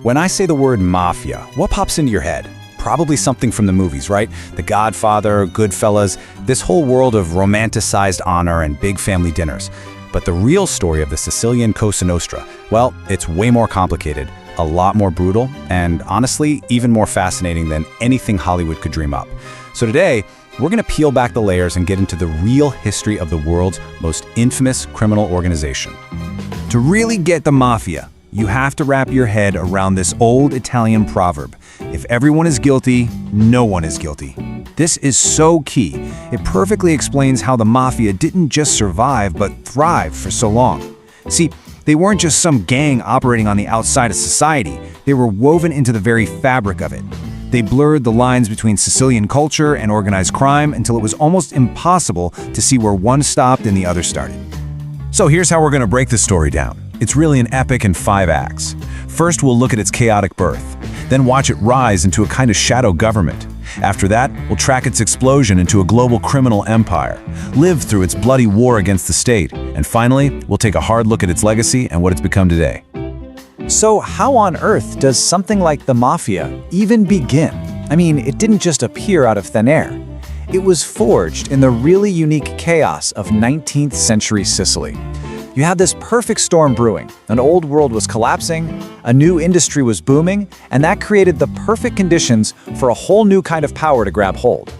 When I say the word mafia, what pops into your head? Probably something from the movies, right? The Godfather, Goodfellas, this whole world of romanticized honor and big family dinners. But the real story of the Sicilian Cosa Nostra, well, it's way more complicated, a lot more brutal, and honestly, even more fascinating than anything Hollywood could dream up. So today, we're gonna peel back the layers and get into the real history of the world's most infamous criminal organization. To really get the mafia, you have to wrap your head around this old Italian proverb. If everyone is guilty, no one is guilty. This is so key. It perfectly explains how the mafia didn't just survive, but thrive for so long. See, they weren't just some gang operating on the outside of society. They were woven into the very fabric of it. They blurred the lines between Sicilian culture and organized crime until it was almost impossible to see where one stopped and the other started. So here's how we're going to break this story down. It's really an epic in 5 acts. First, we'll look at its chaotic birth, then watch it rise into a kind of shadow government. After that, we'll track its explosion into a global criminal empire, live through its bloody war against the state, and finally, we'll take a hard look at its legacy and what it's become today. So how on earth does something like the Mafia even begin? I mean, it didn't just appear out of thin air. It was forged in the really unique chaos of 19th century Sicily. You had this perfect storm brewing. An old world was collapsing, a new industry was booming, and that created the perfect conditions for a whole new kind of power to grab hold.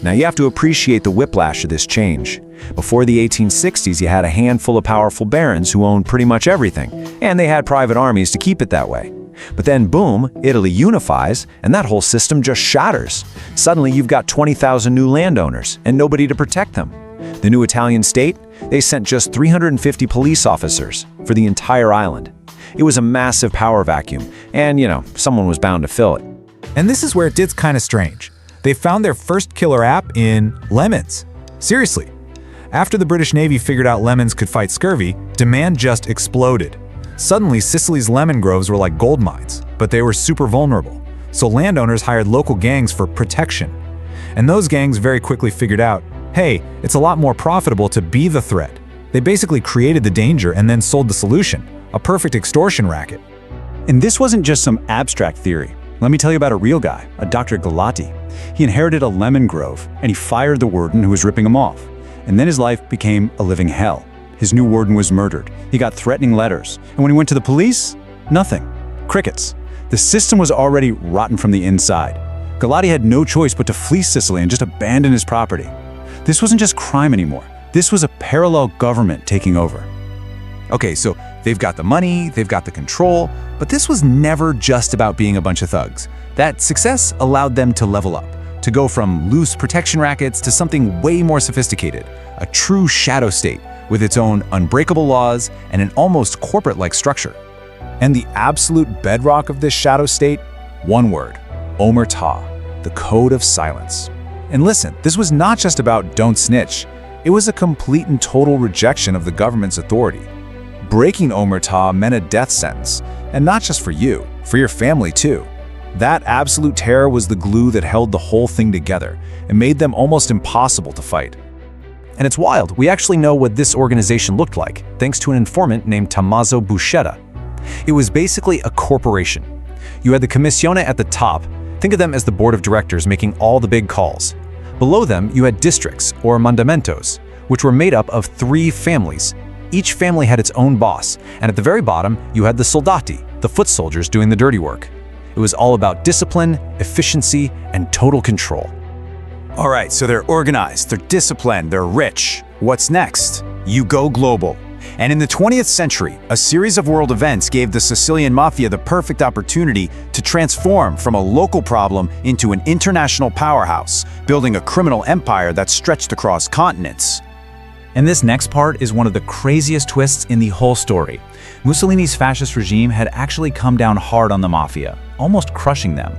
Now you have to appreciate the whiplash of this change. Before the 1860s, you had a handful of powerful barons who owned pretty much everything, and they had private armies to keep it that way. But then boom, Italy unifies, and that whole system just shatters. Suddenly you've got 20,000 new landowners, and nobody to protect them. The new Italian state, they sent just 350 police officers for the entire island. It was a massive power vacuum, and someone was bound to fill it. And this is where it gets kind of strange. They found their first killer app in lemons. Seriously. After the British Navy figured out lemons could fight scurvy, demand just exploded. Suddenly, Sicily's lemon groves were like gold mines, but they were super vulnerable. So landowners hired local gangs for protection. And those gangs very quickly figured out, hey, it's a lot more profitable to be the threat. They basically created the danger and then sold the solution, a perfect extortion racket. And this wasn't just some abstract theory. Let me tell you about a real guy, a Dr. Galati. He inherited a lemon grove, and he fired the warden who was ripping him off. And then his life became a living hell. His new warden was murdered. He got threatening letters. And when he went to the police, nothing. Crickets. The system was already rotten from the inside. Galati had no choice but to flee Sicily and just abandon his property. This wasn't just crime anymore. This was a parallel government taking over. Okay, so they've got the money, they've got the control, but this was never just about being a bunch of thugs. That success allowed them to level up, to go from loose protection rackets to something way more sophisticated, a true shadow state with its own unbreakable laws and an almost corporate-like structure. And the absolute bedrock of this shadow state? One word: Omertà, the code of silence. And listen, this was not just about don't snitch. It was a complete and total rejection of the government's authority. Breaking Omertà meant a death sentence, and not just for you, for your family too. That absolute terror was the glue that held the whole thing together and made them almost impossible to fight. And it's wild, we actually know what this organization looked like, thanks to an informant named Tommaso Buscetta. It was basically a corporation. You had the Commissione at the top. Think of them as the board of directors making all the big calls. Below them, you had districts, or mandamentos, which were made up of 3 families. Each family had its own boss, and at the very bottom, you had the soldati, the foot soldiers doing the dirty work. It was all about discipline, efficiency, and total control. All right, so they're organized, they're disciplined, they're rich. What's next? You go global. And in the 20th century, a series of world events gave the Sicilian Mafia the perfect opportunity to transform from a local problem into an international powerhouse, building a criminal empire that stretched across continents. And this next part is one of the craziest twists in the whole story. Mussolini's fascist regime had actually come down hard on the Mafia, almost crushing them.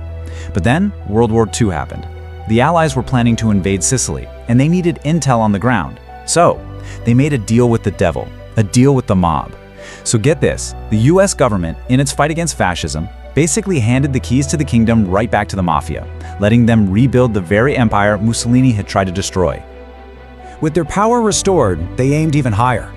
But then World War II happened. The Allies were planning to invade Sicily, and they needed intel on the ground. So they made a deal with the devil. A deal with the mob. So get this, the US government, in its fight against fascism, basically handed the keys to the kingdom right back to the Mafia, letting them rebuild the very empire Mussolini had tried to destroy. With their power restored, they aimed even higher.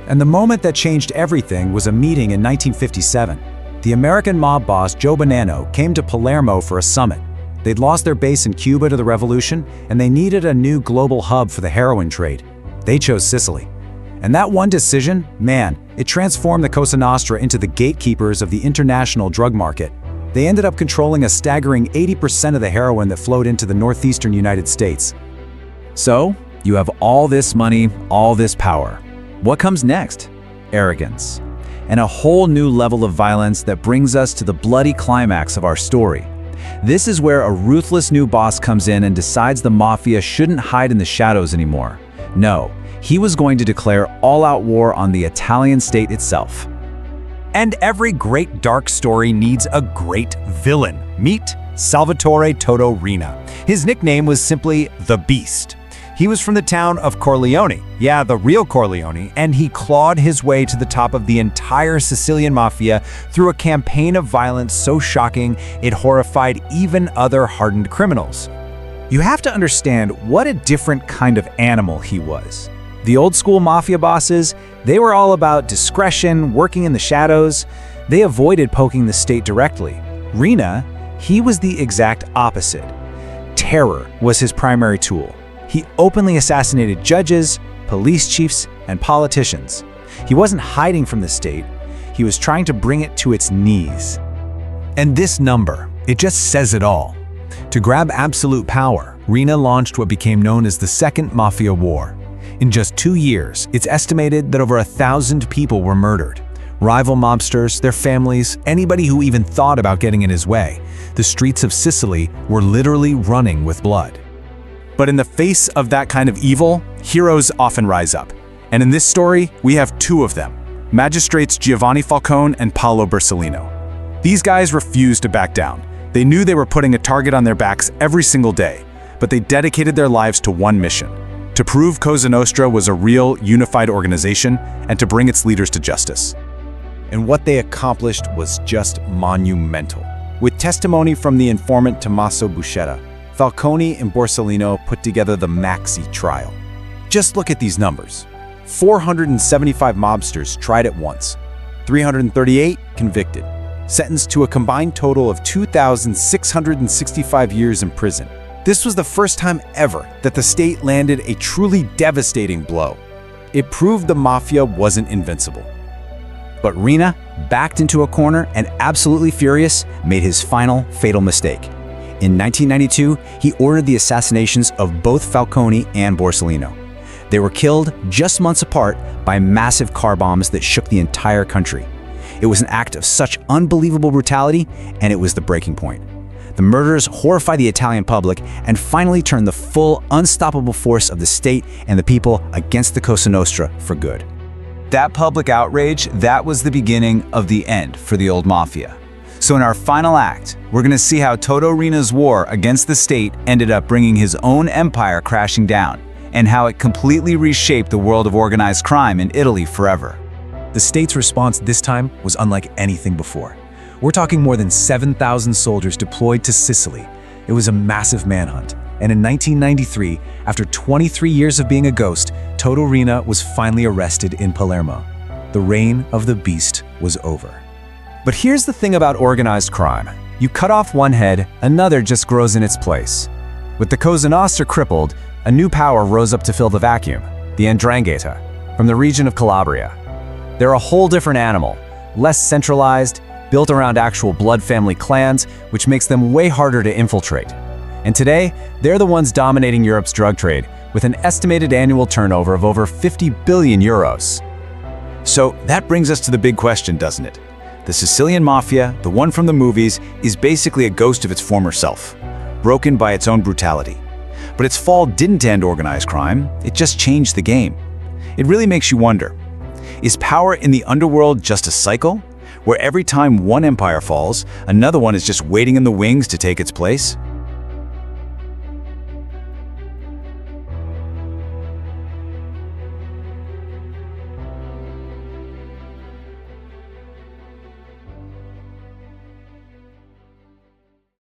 And the moment that changed everything was a meeting in 1957. The American mob boss Joe Bonanno came to Palermo for a summit. They'd lost their base in Cuba to the revolution, and they needed a new global hub for the heroin trade. They chose Sicily. And that one decision, man, it transformed the Cosa Nostra into the gatekeepers of the international drug market. They ended up controlling a staggering 80% of the heroin that flowed into the northeastern United States. So, you have all this money, all this power. What comes next? Arrogance. And a whole new level of violence that brings us to the bloody climax of our story. This is where a ruthless new boss comes in and decides the mafia shouldn't hide in the shadows anymore. No, he was going to declare all-out war on the Italian state itself. And every great dark story needs a great villain. Meet Salvatore Totò Riina. His nickname was simply The Beast. He was from the town of Corleone, yeah, the real Corleone, and he clawed his way to the top of the entire Sicilian Mafia through a campaign of violence so shocking it horrified even other hardened criminals. You have to understand what a different kind of animal he was. The old-school mafia bosses, they were all about discretion, working in the shadows. They avoided poking the state directly. Riina, he was the exact opposite. Terror was his primary tool. He openly assassinated judges, police chiefs, and politicians. He wasn't hiding from the state. He was trying to bring it to its knees. And this number, it just says it all. To grab absolute power, Riina launched what became known as the Second Mafia War. In just 2 years, it's estimated that over 1,000 people were murdered. Rival mobsters, their families, anybody who even thought about getting in his way. The streets of Sicily were literally running with blood. But in the face of that kind of evil, heroes often rise up. And in this story, we have two of them, magistrates Giovanni Falcone and Paolo Borsellino. These guys refused to back down. They knew they were putting a target on their backs every single day, but they dedicated their lives to one mission: to prove Cosa Nostra was a real, unified organization and to bring its leaders to justice. And what they accomplished was just monumental. With testimony from the informant Tommaso Buscetta, Falcone and Borsellino put together the Maxi Trial. Just look at these numbers. 475 mobsters tried at once, 338 convicted, sentenced to a combined total of 2,665 years in prison. This was the first time ever that the state landed a truly devastating blow. It proved the mafia wasn't invincible. But Riina, backed into a corner and absolutely furious, made his final fatal mistake. In 1992, he ordered the assassinations of both Falcone and Borsellino. They were killed just months apart by massive car bombs that shook the entire country. It was an act of such unbelievable brutality, and it was the breaking point. The murders horrified the Italian public and finally turned the full, unstoppable force of the state and the people against the Cosa Nostra for good. That public outrage, that was the beginning of the end for the old mafia. So in our final act, we're going to see how Totò Riina's war against the state ended up bringing his own empire crashing down, and how it completely reshaped the world of organized crime in Italy forever. The state's response this time was unlike anything before. We're talking more than 7,000 soldiers deployed to Sicily. It was a massive manhunt. And in 1993, after 23 years of being a ghost, Totò Riina was finally arrested in Palermo. The reign of the beast was over. But here's the thing about organized crime. You cut off one head, another just grows in its place. With the Cosa Nostra crippled, a new power rose up to fill the vacuum, the 'Ndrangheta, from the region of Calabria. They're a whole different animal, less centralized, built around actual blood family clans, which makes them way harder to infiltrate. And today, they're the ones dominating Europe's drug trade, with an estimated annual turnover of over 50 billion euros. So that brings us to the big question, doesn't it? The Sicilian Mafia, the one from the movies, is basically a ghost of its former self, broken by its own brutality. But its fall didn't end organized crime, it just changed the game. It really makes you wonder, is power in the underworld just a cycle, where every time one empire falls, another one is just waiting in the wings to take its place?